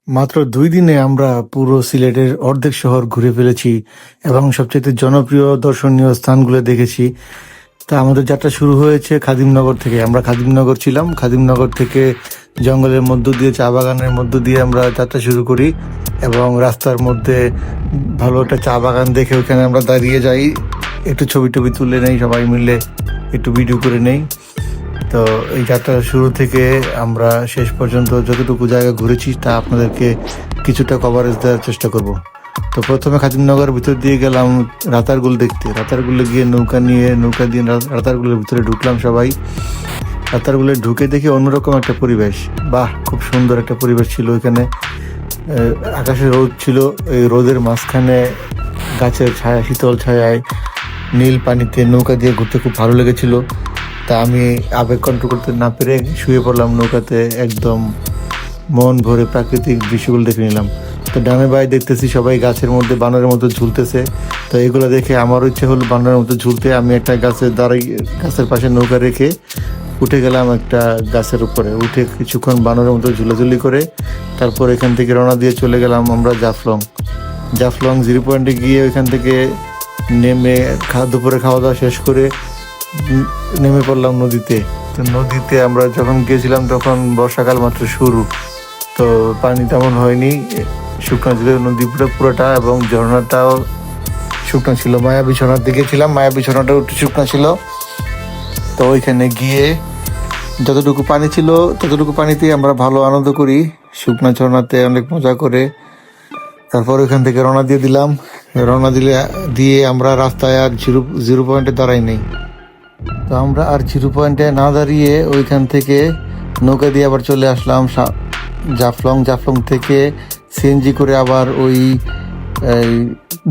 মাত্র ২ দিনে আমরা পুরো সিলেটের অর্ধেক শহর ঘুরে ফেলেছি এবং সবচেয়ে জনপ্রিয় দর্শনীয় স্থানগুলো দেখেছি। তা আমাদের যাত্রা শুরু হয়েছে খাদিমনগর থেকে। আমরা খাদিমনগর ছিলাম, খাদিমনগর থেকে জঙ্গলের মধ্য দিয়ে, চা বাগানের মধ্য দিয়ে আমরা যাত্রা শুরু করি এবং রাস্তার মধ্যে ভালো একটা চা বাগান দেখে ওখানে আমরা দাঁড়িয়ে যাই, একটু ছবি টবি তুলে নেই, সবাই মিলে একটু ভিডিও করে নেই। তো এই যাত্রার শুরু থেকে আমরা শেষ পর্যন্ত যতটুকু জায়গা ঘুরেছি তা আপনাদেরকে কিছুটা কভারেজ দেওয়ার চেষ্টা করব। তো প্রথমে খাদিমনগর ভিতর দিয়ে গেলাম রাতারগুল দেখতে। রাতারগুলে গিয়ে নৌকা দিয়ে রাতারগুলের ভিতরে ঢুকলাম সবাই। রাতারগুলে ঢুকে দেখি অন্যরকম একটা পরিবেশ। বাহ, খুব সুন্দর একটা পরিবেশ ছিল ওইখানে। আকাশে রোদ ছিল, এই রোদের মাঝখানে গাছের ছায়া, শীতল ছায়ায়, নীল পানিতে নৌকা দিয়ে ঘুরতে খুব ভালো লেগেছিল। তা আমি আবেগ কন্ট্রোল করতে না পেরে শুয়ে পড়লাম নৌকাতে, একদম মন ভরে প্রাকৃতিক দৃশ্যগুলো দেখে নিলাম। তো ডানে বাঁয়ে দেখতেছি সবাই গাছের মধ্যে বানরের মতো ঝুলতেছে। তো এগুলো দেখে আমারও ইচ্ছে হলো বানরের মতো ঝুলতে। আমি একটা গাছের পাশে নৌকা রেখে উঠে গেলাম একটা গাছের উপরে। উঠে কিছুক্ষণ বানরের মতো ঝুলাঝুলি করে তারপর এখান থেকে রওনা দিয়ে চলে গেলাম আমরা জাফলং 0 পয়েন্টে গিয়ে ওইখান থেকে নেমে দুপুরে খাওয়া দাওয়া শেষ করে নেমে পড়লাম নদীতে। তো নদীতে আমরা যখন গিয়েছিলাম তখন বর্ষাকাল মাত্র শুরু, তো পানি তেমন হয়নি, শুকনো ছিল নদী পুরোটা এবং ঝর্ণাটাও শুকনো ছিল। মায়াবী ঝর্ণার দিকে ছিলাম, মায়াবী ঝর্ণাটাও একটু শুকনো ছিল। তো ওইখানে গিয়ে যতটুকু পানি ছিল ততটুকু পানিতেই আমরা ভালো আনন্দ করি, শুকনো ঝর্ণাতে অনেক মজা করে। তারপর ওইখান থেকে রওনা দিয়ে আমরা রাস্তায় আর জিরো পয়েন্টে দাঁড়াই নেই। তো আমরা আর 0 পয়েন্টে না দাঁড়িয়ে ওইখান থেকে নৌকা দিয়ে আবার চলে আসলাম জাফলং থেকে সিএনজি করে আবার ওই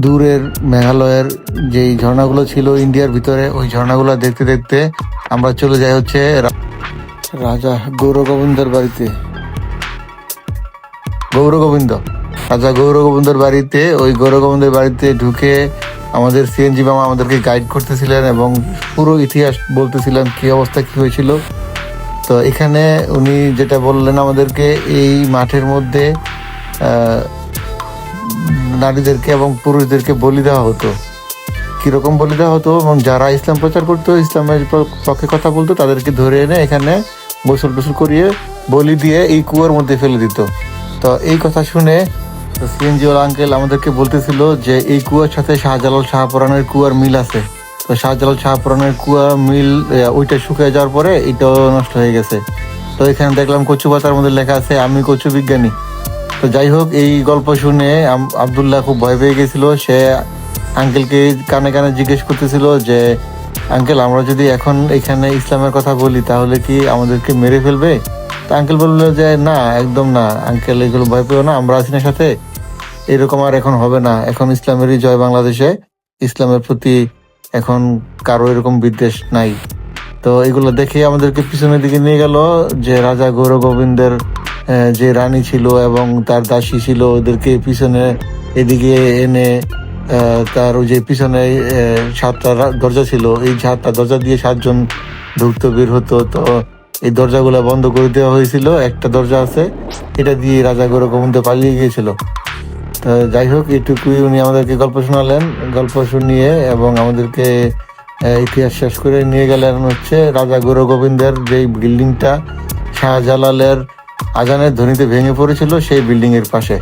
দূরের মেঘালয়ের যেই ঝর্ণাগুলো ছিল ইন্ডিয়ার ভিতরে, ওই ঝর্ণাগুলো দেখতে দেখতে আমরা চলে যাই হচ্ছে রাজা গৌরগোবিন্দর বাড়িতে। রাজা গৌরগোবিন্দর বাড়িতে, ওই গৌরগোবিন্দের বাড়িতে ঢুকে আমাদের সিএনজি মামা আমাদেরকে গাইড করতেছিলেন এবং পুরো ইতিহাস বলতেছিলেন কি অবস্থা কি হয়েছিল। তো এখানে উনি যেটা বললেন আমাদেরকে, এই মাঠের মধ্যে নারীদেরকে এবং পুরুষদেরকে বলি দেওয়া হতো। কিরকম বলি দেওয়া হতো, এবং যারা ইসলাম প্রচার করতো, ইসলামের পক্ষে কথা বলতো, তাদেরকে ধরে এনে এখানে গোসল টোসল করিয়ে বলি দিয়ে এই কুয়োর মধ্যে ফেলে দিত। তো এই কথা শুনে সিএনজি ওয়ালা আঙ্কেল আমাদেরকে বলতেছিল যে এই কুয়ার সাথে শাহজালাল শাহপরানের কুয়ার মিল আছে। তো শাহজালাল শাহপরানের কুয়া মিল ওইটা শুকিয়ে যাওয়ার পরে এটাও নষ্ট হয়ে গেছে। তো এখানে দেখলাম কচু পাতার মধ্যে লেখা আছে আমি কচু বিজ্ঞানী। তো যাই হোক, এই গল্প শুনে আবদুল্লাহ খুব ভয় পেয়ে গেছিল। সে আঙ্কেলকে কানে কানে জিজ্ঞেস করতেছিল যে আঙ্কেল, আমরা যদি এখন এখানে ইসলামের কথা বলি তাহলে কি আমাদেরকে মেরে ফেলবে? তা আঙ্কেল বললো যে না, একদম না আঙ্কেল, এগুলো ভয় পেও না, আমরা আছি না সাথে, এরকম আর এখন হবে না। এখন ইসলামেরই জয় বাংলাদেশে, ইসলামের প্রতি এখন কারো এরকম বিদ্বেষ নাই। তো এগুলো দেখে আমাদেরকে পিছনের দিকে নিয়ে গেল, যে রাজা গৌরগোবিন্দের যে রানী ছিল এবং তার দাসী ছিল, ওদেরকে পিছনে এদিকে এনে তার ওই যে পিছনে 7টা দরজা ছিল, এই 7টা দরজা দিয়ে 7জন ঢুকতো বের হতো। তো এই দরজাগুলো বন্ধ করে দেওয়া হয়েছিল, একটা দরজা আছে, এটা দিয়ে রাজা গৌরগোবিন্দ পালিয়ে গিয়েছিল। তো যাই হোক, এটুকুই উনি আমাদেরকে গল্প শোনালেন। গল্প শুনিয়ে এবং আমাদেরকে ইতিহাস শেষ করে নিয়ে গেলেন হচ্ছে রাজা গৌরগোবিন্দের যেই বিল্ডিংটা শাহজালালের আজানের ধ্বনিতে ভেঙে পড়েছিল, সেই বিল্ডিং এর পাশে।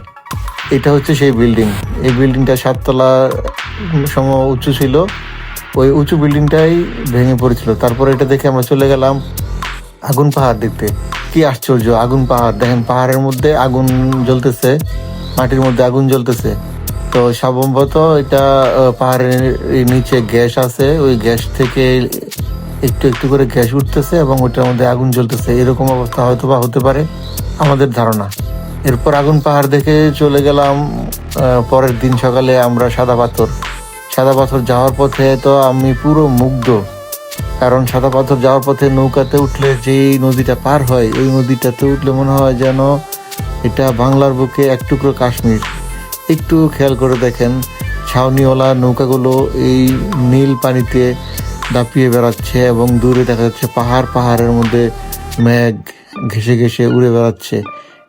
এটা হচ্ছে সেই বিল্ডিং। এই বিল্ডিংটা 7 তলা সম উঁচু ছিল, ওই উঁচু বিল্ডিংটাই ভেঙে পড়েছিল। তারপর এটা দেখে আমরা চলে গেলাম আগুন পাহাড় দেখতে। কি আশ্চর্য, আগুন পাহাড় দেখেন, পাহাড়ের মধ্যে আগুন জ্বলতেছে, মাটির মধ্যে আগুন জ্বলতেছে। তো সম্ভবত এটা পাহাড়ের নিচে গ্যাস আছে, ওই গ্যাস থেকে একটু একটু করে গ্যাস উঠতেছে এবং ওইটার মধ্যে আগুন জ্বলতেছে, এরকম অবস্থা হয়তো বা হতে পারে আমাদের ধারণা। এরপর আগুন পাহাড় দেখে চলে গেলাম পরের দিন সকালে আমরা সাদা পাথর যাওয়ার পথে। তো আমি পুরো মুগ্ধ, কারণ সাদা পাথর যাওয়ার পথে নৌকাতে উঠলে যেই নদীটা পার হয়, ওই নদীটাতে উঠলে মনে হয় যেন এটা বাংলার বুকে এক টুকরো কাশ্মীর। একটু খেয়াল করে দেখেন, ছাউনিওয়ালা নৌকাগুলো এই নীল পানিতে দাপিয়ে বেড়াচ্ছে এবং দূরে দেখা যাচ্ছে পাহাড়ের মধ্যে মেঘ ঘেঁষে ঘেঁষে উড়ে বেড়াচ্ছে।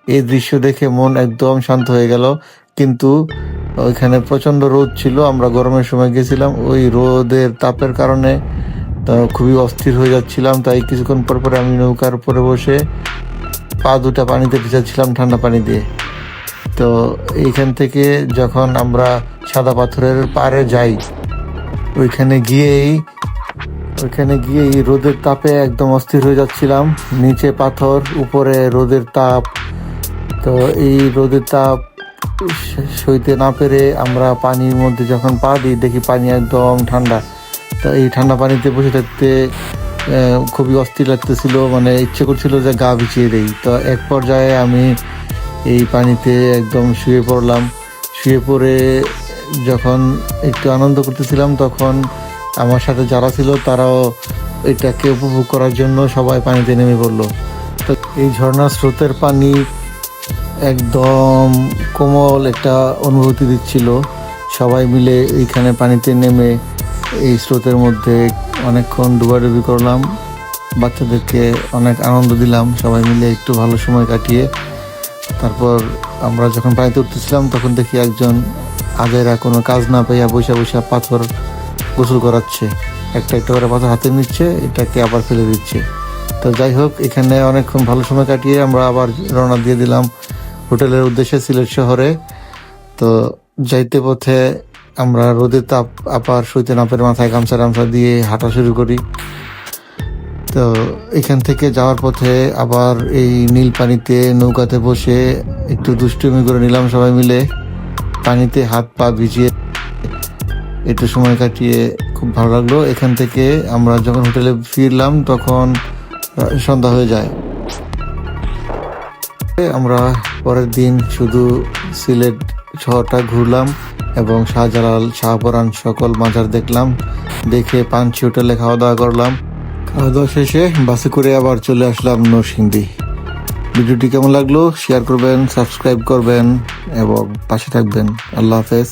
এই দৃশ্য দেখে মন একদম শান্ত হয়ে গেল। কিন্তু ওইখানে প্রচন্ড রোদ ছিল, আমরা গরমের সময় গেছিলাম, ওই রোদের তাপের কারণে তো খুবই অস্থির হয়ে যাচ্ছিলাম। তাই কিছুক্ষণ পর পরে আমি নৌকার উপরে বসে পা দুটা পানিতে ভিজাচ্ছিলাম ঠান্ডা পানি দিয়ে। তো এইখান থেকে যখন আমরা সাদা পাথরের পাড়ে যাই, ওইখানে গিয়েই রোদের তাপে একদম অস্থির হয়ে যাচ্ছিলাম। নিচে পাথর, উপরে রোদের তাপ। তো এই রোদের তাপ সইতে না পেরে আমরা পানির মধ্যে যখন পা দিই, দেখি পানি একদম ঠান্ডা। তো এই ঠান্ডা পানিতে বসে থাকতে খুবই অস্থির লাগতেছিল, মানে ইচ্ছে করছিল যে গা ভিজিয়ে দেই। তো এক পর্যায়ে আমি এই পানিতে একদম শুয়ে পড়লাম। শুয়ে পড়ে যখন একটু আনন্দ করতেছিলাম, তখন আমার সাথে যারা ছিল তারাও এটাকে উপভোগ করার জন্য সবাই পানিতে নেমে পড়লো। তো এই ঝর্ণার স্রোতের পানি একদম কোমল একটা অনুভূতি দিচ্ছিল। সবাই মিলে এইখানে পানিতে নেমে এই স্রোতের মধ্যে অনেকক্ষণ ডুবাডুবি করলাম, বাচ্চাদেরকে অনেক আনন্দ দিলাম, সবাই মিলে একটু ভালো সময় কাটিয়ে। তারপর আমরা যখন পানিতে উঠতেছিলাম, তখন দেখি একজন আগেরা কোনো কাজ না পাইয়া বসে বসে পাথর গোসল করাচ্ছে। একটা একটা করে পাথর হাতে নিচ্ছে, এটাকে আবার ফেলে দিচ্ছে। তো যাই হোক, এখানে অনেকক্ষণ ভালো সময় কাটিয়ে আমরা আবার রওনা দিয়ে দিলাম হোটেলের উদ্দেশ্যে, সিলেট শহরে। তো যাইতে পথে আমরা রোদের তাপ আবার সইতে না পেরে মাথায় গামছা দিয়ে হাঁটা শুরু করি। তো এখান থেকে যাওয়ার পথে আবার এই নীল পানিতে নৌকাতে বসে একটু দুষ্টুমি করে নিলাম সবাই মিলে, পানিতে হাত পা ভিজিয়ে একটু সময় কাটিয়ে খুব ভালো লাগলো। এখান থেকে আমরা যখন হোটেলে ফিরলাম, তখন সন্ধ্যা হয়ে যায়। আমরা পরের দিন শুধু সিলেট শহরটা ঘুরলাম এবং শাহজালাল, শাহপরান সকল মাজার দেখলাম। দেখে পাঞ্চি হোটেলে খাওয়া দাওয়া করলাম। খাওয়া দাওয়া শেষে বাসে করে আবার চলে আসলাম নরসিংদী। ভিডিওটি কেমন লাগলো শেয়ার করবেন, সাবস্ক্রাইব করবেন এবং পাশে থাকবেন। আল্লাহ হাফেজ।